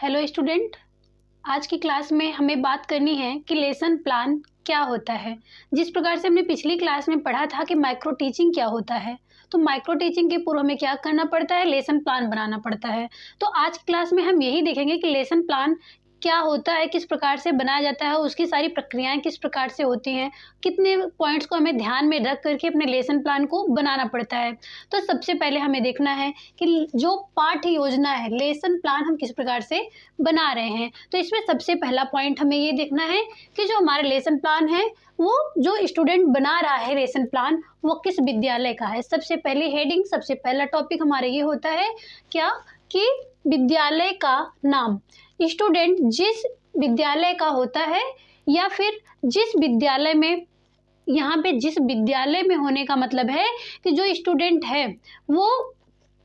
Hello student. आज की class में हमें बात करनी है कि लेसन प्लान क्या होता है। जिस प्रकार से हमने पिछली क्लास में पढ़ा था कि माइक्रो टीचिंग क्या होता है, तो माइक्रो टीचिंग के पूर्व हमें क्या करना पड़ता है, लेसन प्लान बनाना पड़ता है। तो आज की क्लास में हम यही देखेंगे कि लेसन प्लान क्या होता है, किस प्रकार से बनाया जाता है, उसकी सारी प्रक्रियाएं किस प्रकार से होती हैं, कितने पॉइंट्स को हमें ध्यान में रख करके अपने लेसन प्लान को बनाना पड़ता है। तो सबसे पहले हमें देखना है कि जो पाठ्य योजना है, लेसन प्लान हम किस प्रकार से बना रहे हैं। तो इसमें सबसे पहला पॉइंट हमें ये देखना है कि जो हमारा लेसन प्लान है वो जो स्टूडेंट बना रहा है लेसन प्लान वो किस विद्यालय का है। सबसे पहली हेडिंग, सबसे पहला टॉपिक हमारा ये होता है क्या कि विद्यालय का नाम। स्टूडेंट जिस विद्यालय का होता है या फिर जिस विद्यालय में, यहाँ पे जिस विद्यालय में होने का मतलब है कि जो स्टूडेंट है वो,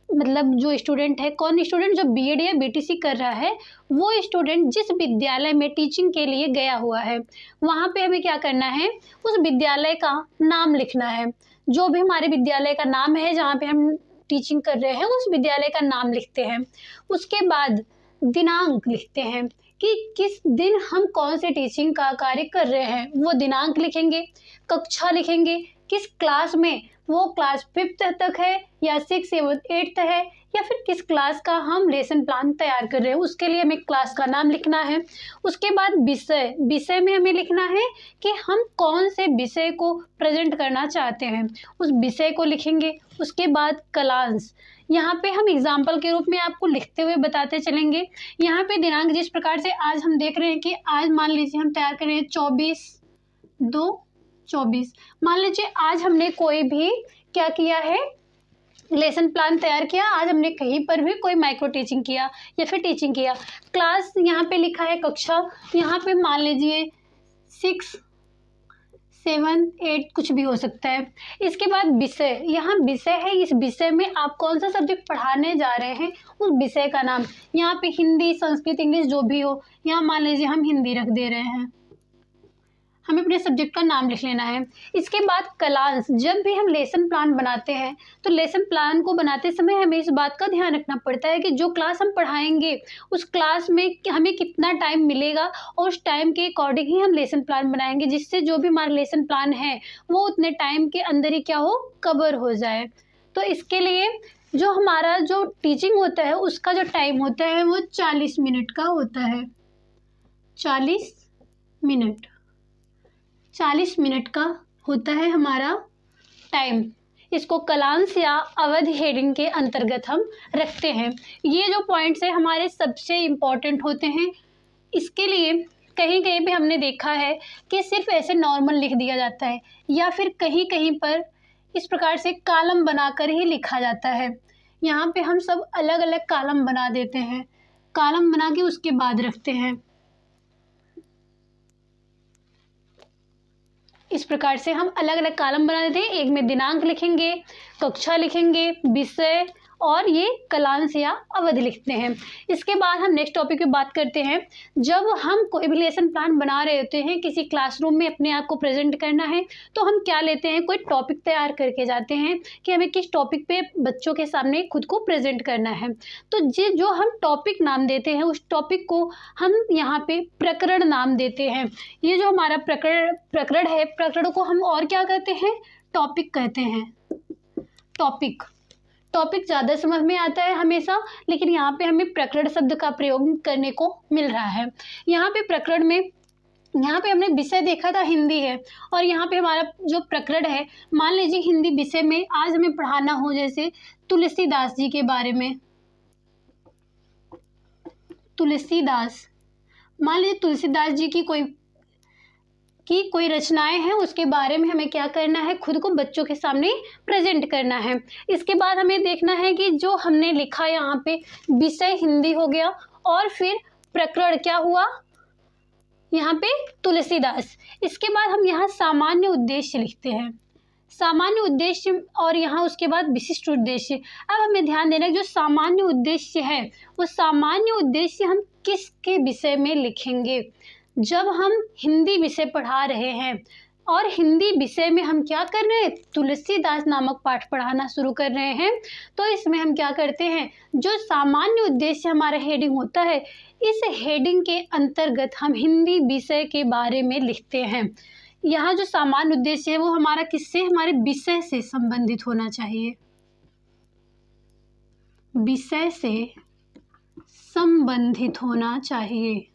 मतलब जो स्टूडेंट है, कौन स्टूडेंट, जो बीएड या बीटीसी कर रहा है वो स्टूडेंट जिस विद्यालय में टीचिंग के लिए गया हुआ है वहाँ पे हमें क्या करना है, उस विद्यालय का नाम लिखना है। जो भी हमारे विद्यालय का नाम है जहाँ पे हम टीचिंग कर रहे हैं उस विद्यालय का नाम लिखते हैं। उसके बाद दिनांक लिखते हैं कि किस दिन हम कौन से टीचिंग का कार्य कर रहे हैं, वो दिनांक लिखेंगे। कक्षा लिखेंगे, किस क्लास में, वो क्लास 5th तक है या 6th 7th 8th है या फिर किस क्लास का हम लेसन प्लान तैयार कर रहे हैं, उसके लिए हमें क्लास का नाम लिखना है। उसके बाद विषय, विषय में हमें लिखना है कि हम कौन से विषय को प्रेजेंट करना चाहते हैं, उस विषय को लिखेंगे। उसके बाद कलांश, यहाँ पे हम एग्जाम्पल के रूप में आपको लिखते हुए बताते चलेंगे। यहाँ पे दिनांक जिस प्रकार से आज हम देख रहे हैं कि आज मान लीजिए हम तैयार कर रहे हैं 24/2/24। मान लीजिए आज हमने कोई भी क्या किया है, लेसन प्लान तैयार किया। आज हमने कहीं पर भी कोई माइक्रो टीचिंग किया या फिर टीचिंग किया। क्लास यहाँ पे लिखा है, कक्षा यहाँ पे मान लीजिए 6 7 8 कुछ भी हो सकता है। इसके बाद विषय, यहाँ विषय है, इस विषय में आप कौन सा सब्जेक्ट पढ़ाने जा रहे हैं उस विषय का नाम। यहाँ पे हिंदी, संस्कृत, इंग्लिश जो भी हो, यहाँ मान लीजिए हम हिंदी रख दे रहे हैं, हमें अपने सब्जेक्ट का नाम लिख लेना है। इसके बाद कलांश, जब भी हम लेसन प्लान बनाते हैं तो लेसन प्लान को बनाते समय हमें इस बात का ध्यान रखना पड़ता है कि जो क्लास हम पढ़ाएंगे उस क्लास में हमें कितना टाइम मिलेगा और उस टाइम के अकॉर्डिंग ही हम लेसन प्लान बनाएंगे, जिससे जो भी हमारा लेसन प्लान है वो उतने टाइम के अंदर ही क्या हो, कवर हो जाए। तो इसके लिए जो हमारा जो टीचिंग होता है उसका जो टाइम होता है वो 40 मिनट का होता है। 40 मिनट, 40 मिनट का होता है हमारा टाइम। इसको कलांश या अवधि हेडिंग के अंतर्गत हम रखते हैं। ये जो पॉइंट्स है हमारे सबसे इम्पॉर्टेंट होते हैं। इसके लिए कहीं कहीं पे हमने देखा है कि सिर्फ ऐसे नॉर्मल लिख दिया जाता है या फिर कहीं कहीं पर इस प्रकार से कॉलम बनाकर ही लिखा जाता है। यहाँ पे हम सब अलग अलग कॉलम बना देते हैं, कॉलम बना के उसके बाद रखते हैं। इस प्रकार से हम अलग अलग कॉलम बना देते हैं। एक में दिनांक लिखेंगे, कक्षा लिखेंगे, विषय और ये कलांश या अवधि लिखते हैं। इसके बाद हम नेक्स्ट टॉपिक पे बात करते हैं। जब हम कोई भी लेसन प्लान बना रहे होते हैं, किसी क्लासरूम में अपने आप को प्रेजेंट करना है, तो हम क्या लेते हैं, कोई टॉपिक तैयार करके जाते हैं कि हमें किस टॉपिक पे बच्चों के सामने खुद को प्रेजेंट करना है। तो जो हम टॉपिक नाम देते हैं उस टॉपिक को हम यहाँ पे प्रकरण नाम देते हैं। ये जो हमारा प्रकरण है, प्रकरण को हम और क्या कहते हैं, टॉपिक कहते हैं। टॉपिक ज़्यादा समझ में आता है हमेशा, लेकिन यहाँ पे हमें प्रकरण शब्द का प्रयोग करने को मिल रहा है। यहाँ पे प्रकरण में, यहाँ पे हमने विषय देखा था हिंदी है, और यहाँ पे हमारा जो प्रकरण है, मान लीजिए हिंदी विषय में आज हमें पढ़ाना हो जैसे तुलसीदास जी के बारे में। तुलसीदास, मान लीजिए तुलसीदास जी की कोई रचनाएं हैं, उसके बारे में हमें क्या करना है, खुद को बच्चों के सामने प्रेजेंट करना है। इसके बाद हमें देखना है कि जो हमने लिखा यहाँ पे विषय हिंदी हो गया और फिर प्रकरण क्या हुआ, यहाँ पे तुलसीदास। इसके बाद हम यहाँ सामान्य उद्देश्य लिखते हैं, सामान्य उद्देश्य, और यहाँ उसके बाद विशिष्ट उद्देश्य। अब हमें ध्यान देना है जो सामान्य उद्देश्य है वो सामान्य उद्देश्य हम किसके विषय में लिखेंगे। जब हम हिंदी विषय पढ़ा रहे हैं और हिंदी विषय में हम क्या कर रहे हैं, तुलसीदास नामक पाठ पढ़ाना शुरू कर रहे हैं। तो इसमें हम क्या करते हैं, जो सामान्य उद्देश्य हमारा हेडिंग होता है, इस हेडिंग के अंतर्गत हम हिंदी विषय के बारे में लिखते हैं। यहाँ जो सामान्य उद्देश्य है वो हमारा किससे, हमारे विषय से संबंधित होना चाहिए, विषय से संबंधित होना चाहिए।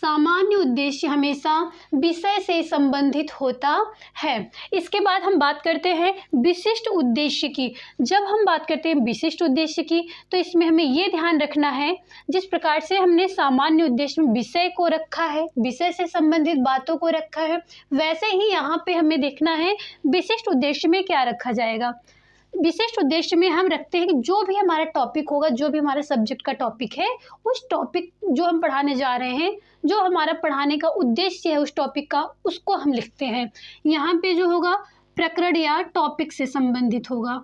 सामान्य उद्देश्य हमेशा विषय से संबंधित होता है। इसके बाद हम बात करते हैं विशिष्ट उद्देश्य की। जब हम बात करते हैं विशिष्ट उद्देश्य की, तो इसमें हमें ये ध्यान रखना है, जिस प्रकार से हमने सामान्य उद्देश्य में विषय को रखा है, विषय से संबंधित बातों को रखा है, वैसे ही यहाँ पे हमें देखना है विशिष्ट उद्देश्य में क्या रखा जाएगा। विशिष्ट उद्देश्य में हम रखते हैं कि जो भी हमारा टॉपिक होगा, जो भी हमारे सब्जेक्ट का टॉपिक है, उस टॉपिक जो हम पढ़ाने जा रहे हैं, जो हमारा पढ़ाने का उद्देश्य है उस टॉपिक का, उसको हम लिखते हैं। यहाँ पे जो होगा प्रकरण या टॉपिक से संबंधित होगा,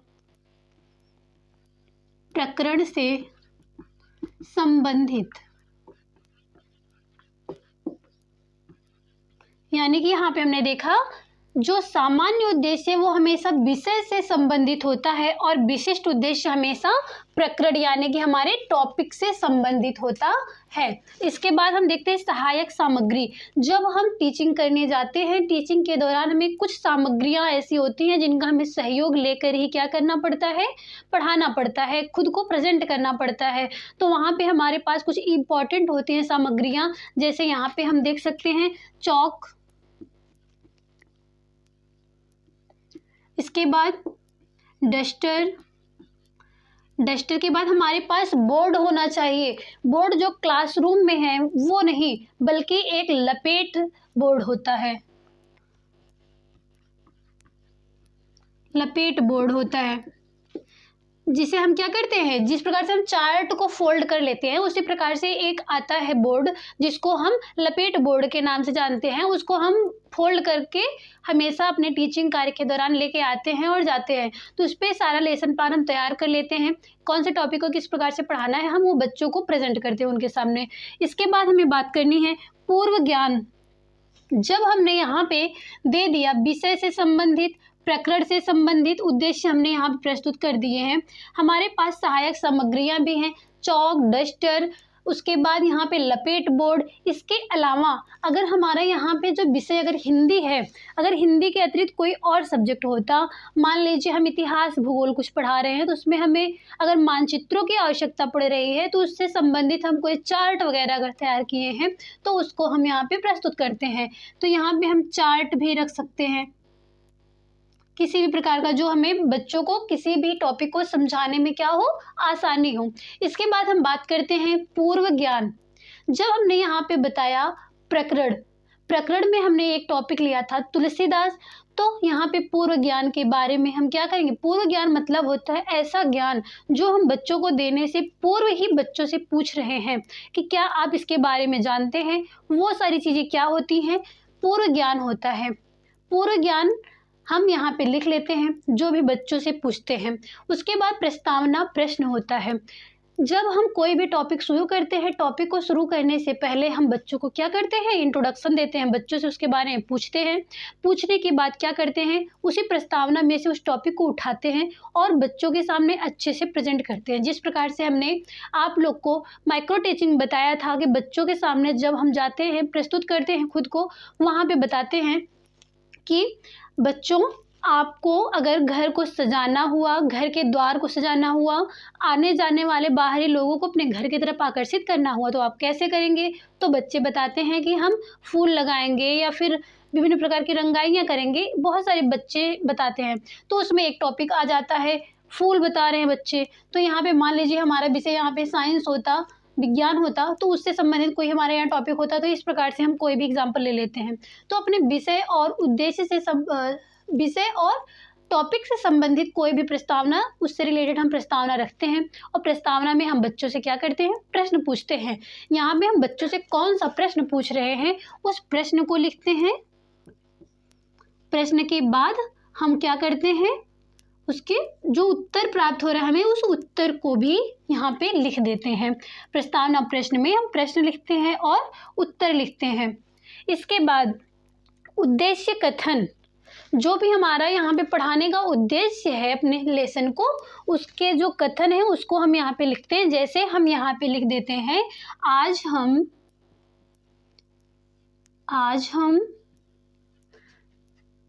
प्रकरण से संबंधित, यानी कि यहाँ पे हमने देखा जो सामान्य उद्देश्य है वो हमेशा विषय से संबंधित होता है और विशिष्ट उद्देश्य हमेशा प्रकरण यानी कि हमारे टॉपिक से संबंधित होता है। इसके बाद हम देखते हैं सहायक सामग्री। जब हम टीचिंग करने जाते हैं, टीचिंग के दौरान हमें कुछ सामग्रियां ऐसी होती हैं जिनका हमें सहयोग लेकर ही क्या करना पड़ता है, पढ़ाना पड़ता है, खुद को प्रेजेंट करना पड़ता है। तो वहाँ पे हमारे पास कुछ इम्पॉर्टेंट होती हैं सामग्रियाँ, जैसे यहाँ पे हम देख सकते हैं चौक, इसके बाद डस्टर, डस्टर के बाद हमारे पास बोर्ड होना चाहिए। बोर्ड जो क्लासरूम में है वो नहीं, बल्कि एक लपेट बोर्ड होता है, लपेट बोर्ड होता है, जिसे हम क्या करते हैं, जिस प्रकार से हम चार्ट को फोल्ड कर लेते हैं, उसी प्रकार से एक आता है बोर्ड जिसको हम लपेट बोर्ड के नाम से जानते हैं। उसको हम फोल्ड करके हमेशा अपने टीचिंग कार्य के दौरान लेके आते हैं और जाते हैं। तो उस पर सारा लेसन प्लान हम तैयार कर लेते हैं, कौन से टॉपिक को किस प्रकार से पढ़ाना है, हम वो बच्चों को प्रेजेंट करते हैं उनके सामने। इसके बाद हमें बात करनी है पूर्व ज्ञान। जब हमने यहाँ पे दे दिया विषय से संबंधित, प्रकरण से संबंधित उद्देश्य हमने यहाँ पे प्रस्तुत कर दिए हैं, हमारे पास सहायक सामग्रियाँ भी हैं, चौक, डस्टर, उसके बाद यहाँ पे लपेट बोर्ड। इसके अलावा अगर हमारा यहाँ पे जो विषय अगर हिंदी है, अगर हिंदी के अतिरिक्त कोई और सब्जेक्ट होता, मान लीजिए हम इतिहास भूगोल कुछ पढ़ा रहे हैं, तो उसमें हमें अगर मानचित्रों की आवश्यकता पड़ रही है, तो उससे संबंधित हम कोई चार्ट वगैरह अगर तैयार किए हैं तो उसको हम यहाँ पे प्रस्तुत करते हैं। तो यहाँ पे हम चार्ट भी रख सकते हैं, किसी भी प्रकार का जो हमें बच्चों को किसी भी टॉपिक को समझाने में क्या हो, आसानी हो। इसके बाद हम बात करते हैं पूर्व ज्ञान। जब हमने यहाँ पे बताया प्रकरण, प्रकरण में हमने एक टॉपिक लिया था तुलसीदास, तो यहाँ पे पूर्व ज्ञान के बारे में हम क्या करेंगे। पूर्व ज्ञान मतलब होता है ऐसा ज्ञान जो हम बच्चों को देने से पूर्व ही बच्चों से पूछ रहे हैं कि क्या आप इसके बारे में जानते हैं। वो सारी चीज़ें क्या होती हैं, पूर्व ज्ञान होता है। पूर्व ज्ञान हम यहाँ पे लिख लेते हैं, जो भी बच्चों से पूछते हैं। उसके बाद प्रस्तावना प्रश्न होता है। जब हम कोई भी टॉपिक शुरू करते हैं, टॉपिक को शुरू करने से पहले हम बच्चों को क्या करते हैं, इंट्रोडक्शन देते हैं, बच्चों से उसके बारे में पूछते हैं। पूछने के बाद क्या करते हैं, उसी प्रस्तावना में से उस टॉपिक को उठाते हैं और बच्चों के सामने अच्छे से प्रेजेंट करते हैं। जिस प्रकार से हमने आप लोग को माइक्रो टीचिंग बताया था कि बच्चों के सामने जब हम जाते हैं, प्रस्तुत करते हैं खुद को, वहाँ पर बताते हैं कि बच्चों आपको अगर घर को सजाना हुआ, घर के द्वार को सजाना हुआ, आने जाने वाले बाहरी लोगों को अपने घर की तरफ आकर्षित करना हुआ, तो आप कैसे करेंगे। तो बच्चे बताते हैं कि हम फूल लगाएंगे या फिर विभिन्न प्रकार की रंगाइयाँ करेंगे। बहुत सारे बच्चे बताते हैं, तो उसमें एक टॉपिक आ जाता है, फूल बता रहे हैं बच्चे। तो यहाँ पे मान लीजिए हमारा विषय यहाँ पे साइंस होता, विज्ञान होता, तो उससे संबंधित कोई हमारे यहाँ टॉपिक होता। तो इस प्रकार से हम कोई भी एग्जाम्पल ले लेते हैं। तो अपने विषय और उद्देश्य से विषय और टॉपिक से संबंधित कोई भी प्रस्तावना, उससे रिलेटेड हम प्रस्तावना रखते हैं और प्रस्तावना में हम बच्चों से क्या करते हैं, प्रश्न पूछते हैं। यहाँ पे हम बच्चों से कौन सा प्रश्न पूछ रहे हैं उस प्रश्न को लिखते हैं। प्रश्न के बाद हम क्या करते हैं, उसके जो उत्तर प्राप्त हो रहा है हमें, उस उत्तर को भी यहाँ पे लिख देते हैं। प्रस्तावना प्रश्न में हम प्रश्न लिखते हैं और उत्तर लिखते हैं। इसके बाद उद्देश्य कथन, जो भी हमारा यहाँ पे पढ़ाने का उद्देश्य है अपने लेसन को, उसके जो कथन है उसको हम यहाँ पे लिखते हैं। जैसे हम यहाँ पे लिख देते हैं, आज हम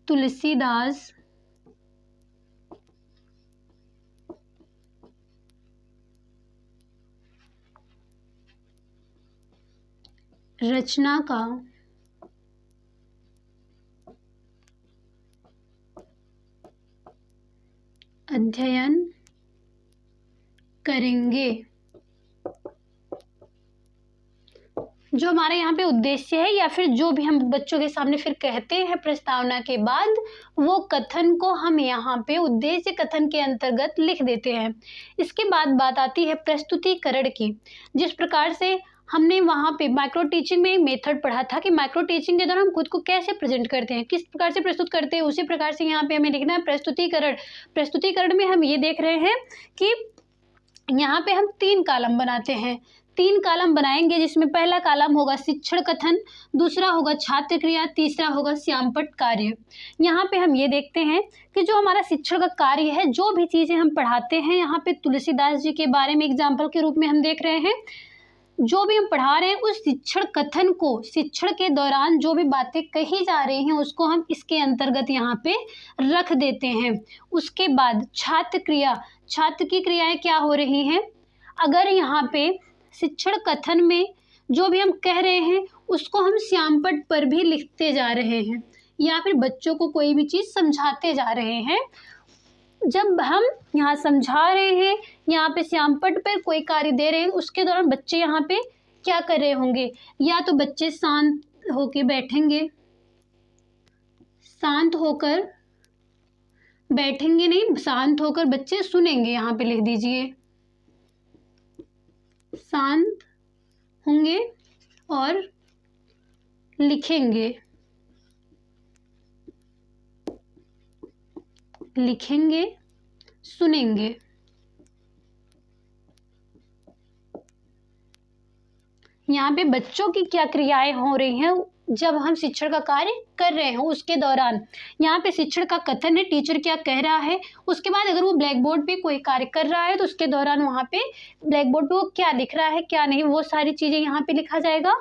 तुलसीदास रचना का अध्ययन करेंगे। जो हमारे यहाँ पे उद्देश्य है या फिर जो भी हम बच्चों के सामने फिर कहते हैं प्रस्तावना के बाद, वो कथन को हम यहाँ पे उद्देश्य कथन के अंतर्गत लिख देते हैं। इसके बाद बात आती है प्रस्तुतिकरण की। जिस प्रकार से हमने वहाँ पे माइक्रो टीचिंग में एक मेथड पढ़ा था कि माइक्रो टीचिंग के दौरान हम खुद को कैसे प्रेजेंट करते हैं, किस प्रकार से प्रस्तुत करते हैं, उसी प्रकार से यहाँ पे हमें लिखना है प्रस्तुतिकरण। प्रस्तुतिकरण में हम ये देख रहे हैं कि यहाँ पे हम 3 कॉलम बनाते हैं। 3 कॉलम बनाएंगे, जिसमें पहला कॉलम होगा शिक्षण कथन, दूसरा होगा छात्र क्रिया, तीसरा होगा श्यामपट्ट कार्य। यहाँ पे हम ये देखते हैं कि जो हमारा शिक्षण का कार्य है, जो भी चीज़ें हम पढ़ाते हैं, यहाँ पे तुलसीदास जी के बारे में एग्जाम्पल के रूप में हम देख रहे हैं। जो भी हम पढ़ा रहे हैं उस शिक्षण कथन को, शिक्षण के दौरान जो भी बातें कही जा रही हैं उसको हम इसके अंतर्गत यहाँ पे रख देते हैं। उसके बाद छात्र क्रिया, छात्र की क्रियाएं क्या हो रही हैं। अगर यहाँ पे शिक्षण कथन में जो भी हम कह रहे हैं उसको हम श्यामपट्ट पर भी लिखते जा रहे हैं, या फिर बच्चों को कोई भी चीज़ समझाते जा रहे हैं। जब हम यहाँ समझा रहे हैं, यहाँ पे श्यामपट्ट पर कोई कार्य दे रहे हैं, उसके दौरान बच्चे यहाँ पे क्या कर रहे होंगे। या तो बच्चे शांत होकर बैठेंगे, शांत होकर बैठेंगे नहीं, शांत होकर बच्चे सुनेंगे। यहाँ पे लिख दीजिए, शांत होंगे और लिखेंगे, सुनेंगे। यहाँ पे बच्चों की क्या क्रियाएं हो रही हैं जब हम शिक्षण का कार्य कर रहे हैं उसके दौरान। यहाँ पे शिक्षण का कथन है, टीचर क्या कह रहा है। उसके बाद अगर वो ब्लैक बोर्ड पे कोई कार्य कर रहा है तो उसके दौरान वहाँ पे ब्लैक बोर्ड पे वो क्या लिख रहा है क्या नहीं, वो सारी चीज़ें यहाँ पे लिखा जाएगा।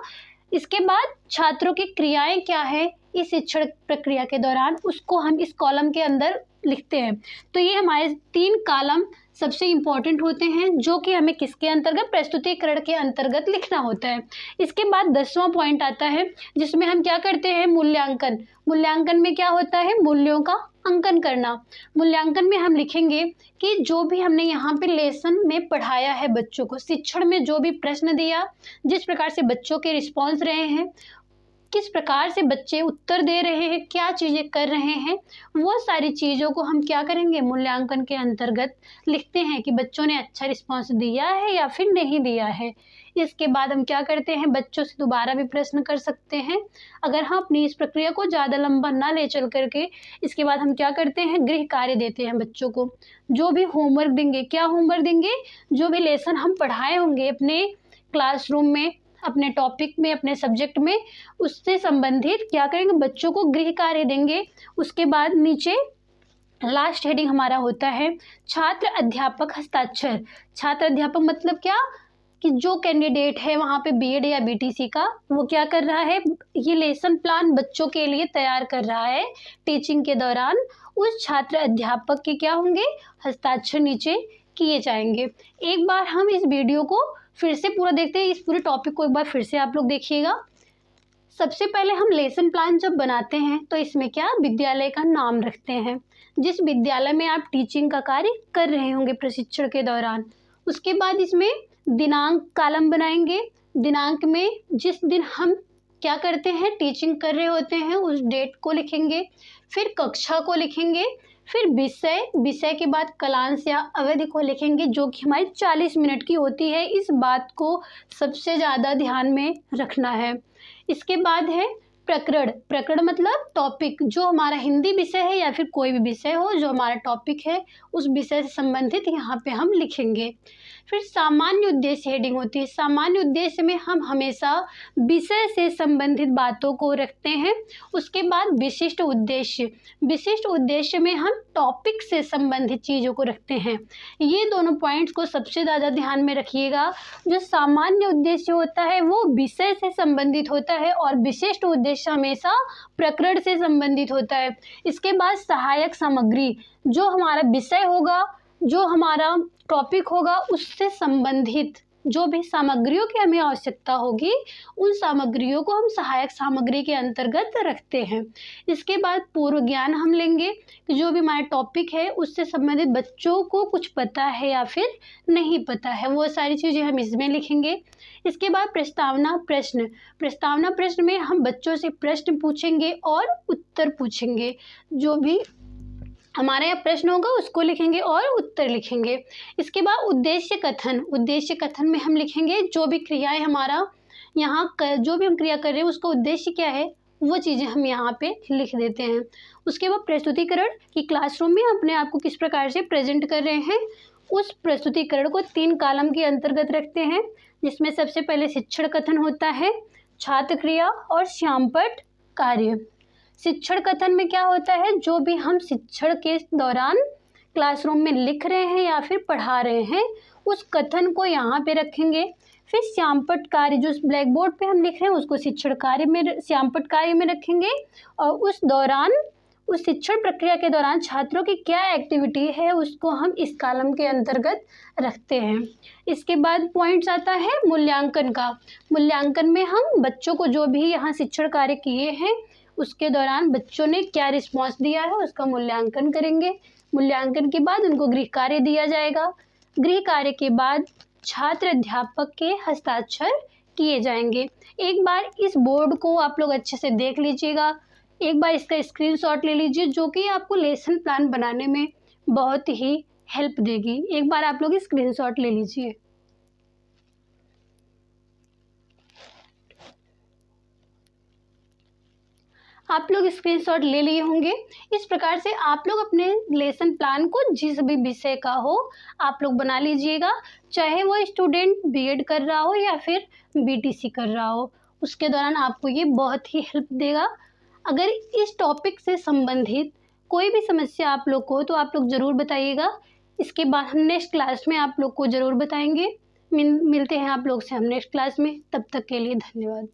इसके बाद छात्रों की क्रियाएं क्या है इस शिक्षण प्रक्रिया के दौरान, उसको हम इस कॉलम के अंदर लिखते हैं। तो ये हमारे 3 कॉलम सबसे इम्पॉर्टेंट होते हैं, जो कि हमें किसके अंतर्गत, प्रस्तुतिकरण के अंतर्गत लिखना होता है। इसके बाद 10वां पॉइंट आता है, जिसमें हम क्या करते हैं, मूल्यांकन। मूल्यांकन में क्या होता है, मूल्यों का अंकन करना। मूल्यांकन में हम लिखेंगे कि जो भी हमने यहाँ पे लेसन में पढ़ाया है बच्चों को, शिक्षण में जो भी प्रश्न दिया, जिस प्रकार से बच्चों के रिस्पॉन्स रहे हैं, किस प्रकार से बच्चे उत्तर दे रहे हैं, क्या चीज़ें कर रहे हैं, वो सारी चीज़ों को हम क्या करेंगे, मूल्यांकन के अंतर्गत लिखते हैं कि बच्चों ने अच्छा रिस्पॉन्स दिया है या फिर नहीं दिया है। इसके बाद हम क्या करते हैं, बच्चों से दोबारा भी प्रश्न कर सकते हैं अगर हम अपनी इस प्रक्रिया को ज़्यादा लंबा ना ले चल करके। इसके बाद हम क्या करते हैं, गृह कार्य देते हैं बच्चों को। जो भी होमवर्क देंगे, क्या होमवर्क देंगे, जो भी लेसन हम पढ़ाए होंगे अपने क्लासरूम में, अपने टॉपिक में, अपने सब्जेक्ट में, उससे संबंधित क्या करेंगे, बच्चों को गृह कार्य देंगे। उसके बाद नीचे लास्ट हेडिंग हमारा होता है छात्र अध्यापक हस्ताक्षर। छात्र अध्यापक मतलब क्या, कि जो कैंडिडेट है वहाँ पे बीएड या बीटीसी का, वो क्या कर रहा है, ये लेसन प्लान बच्चों के लिए तैयार कर रहा है टीचिंग के दौरान, उस छात्र अध्यापक के क्या होंगे, हस्ताक्षर नीचे किए जाएंगे। एक बार हम इस वीडियो को फिर से पूरा देखते हैं, इस पूरे टॉपिक को एक बार फिर से आप लोग देखिएगा। सबसे पहले हम लेसन प्लान जब बनाते हैं तो इसमें क्या, विद्यालय का नाम रखते हैं, जिस विद्यालय में आप टीचिंग का कार्य कर रहे होंगे प्रशिक्षण के दौरान। उसके बाद इसमें दिनांक कॉलम बनाएंगे। दिनांक में जिस दिन हम क्या करते हैं, टीचिंग कर रहे होते हैं, उस डेट को लिखेंगे। फिर कक्षा को लिखेंगे। फिर विषय के बाद कलांश या अवधि को लिखेंगे, जो कि हमारी 40 मिनट की होती है। इस बात को सबसे ज़्यादा ध्यान में रखना है। इसके बाद है प्रकरण, प्रकरण मतलब टॉपिक, जो हमारा हिंदी विषय है या फिर कोई भी विषय हो जो हमारा टॉपिक है उस विषय से संबंधित यहाँ पे हम लिखेंगे। फिर सामान्य उद्देश्य हेडिंग होती है। सामान्य उद्देश्य में हम हमेशा विषय से संबंधित बातों को रखते हैं। उसके बाद विशिष्ट उद्देश्य, विशिष्ट उद्देश्य में हम टॉपिक से संबंधित चीज़ों को रखते हैं। ये दोनों पॉइंट्स को सबसे ज़्यादा ध्यान में रखिएगा। जो सामान्य उद्देश्य होता है वो विषय से संबंधित होता है और विशिष्ट उद्देश्य हमेशा प्रकरण से संबंधित होता है। इसके बाद सहायक सामग्री, जो हमारा विषय होगा, जो हमारा टॉपिक होगा, उससे संबंधित जो भी सामग्रियों की हमें आवश्यकता होगी उन सामग्रियों को हम सहायक सामग्री के अंतर्गत रखते हैं। इसके बाद पूर्व ज्ञान हम लेंगे कि जो भी हमारा टॉपिक है उससे संबंधित बच्चों को कुछ पता है या फिर नहीं पता है, वो सारी चीज़ें हम इसमें लिखेंगे। इसके बाद प्रस्तावना प्रश्न, प्रस्तावना प्रश्न में हम बच्चों से प्रश्न पूछेंगे और उत्तर पूछेंगे। जो भी हमारे यहाँ प्रश्न होगा उसको लिखेंगे और उत्तर लिखेंगे। इसके बाद उद्देश्य कथन, उद्देश्य कथन में हम लिखेंगे जो भी क्रियाएं हमारा यहाँ जो भी हम क्रिया कर रहे हैं उसका उद्देश्य क्या है वो चीज़ें हम यहाँ पे लिख देते हैं। उसके बाद प्रस्तुतिकरण कि क्लासरूम में अपने आप को किस प्रकार से प्रेजेंट कर रहे हैं, उस प्रस्तुतिकरण को 3 कॉलम के अंतर्गत रखते हैं, जिसमें सबसे पहले शिक्षण कथन होता है, छात्र क्रिया और श्यामपट्ट कार्य। शिक्षण कथन में क्या होता है, जो भी हम शिक्षण के दौरान क्लासरूम में लिख रहे हैं या फिर पढ़ा रहे हैं उस कथन को यहाँ पे रखेंगे। फिर श्यामपट्ट कार्य, जो ब्लैक बोर्ड पे हम लिख रहे हैं उसको शिक्षण कार्य में, श्यामपट्ट कार्य में रखेंगे और उस दौरान, उस शिक्षण प्रक्रिया के दौरान छात्रों की क्या एक्टिविटी है उसको हम इस कॉलम के अंतर्गत रखते हैं। इसके बाद पॉइंट्स आता है मूल्यांकन का। मूल्यांकन में हम बच्चों को जो भी यहाँ शिक्षण कार्य किए हैं उसके दौरान बच्चों ने क्या रिस्पॉन्स दिया है उसका मूल्यांकन करेंगे। मूल्यांकन के बाद उनको गृह कार्य दिया जाएगा। गृह कार्य के बाद छात्र अध्यापक के हस्ताक्षर किए जाएंगे। एक बार इस बोर्ड को आप लोग अच्छे से देख लीजिएगा, एक बार इसका स्क्रीनशॉट ले लीजिए जो कि आपको लेसन प्लान बनाने में बहुत ही हेल्प देगी। एक बार आप लोग स्क्रीनशॉट ले लीजिए। आप लोग स्क्रीनशॉट ले लिए होंगे। इस प्रकार से आप लोग अपने लेसन प्लान को जिस भी विषय का हो आप लोग बना लीजिएगा, चाहे वो स्टूडेंट बीएड कर रहा हो या फिर बीटीसी कर रहा हो, उसके दौरान आपको ये बहुत ही हेल्प देगा। अगर इस टॉपिक से संबंधित कोई भी समस्या आप लोग को हो तो आप लोग ज़रूर बताइएगा। इसके बाद हम नेक्स्ट क्लास में आप लोग को ज़रूर बताएंगे। मिलते हैं आप लोग से हम नेक्स्ट क्लास में, तब तक के लिए धन्यवाद।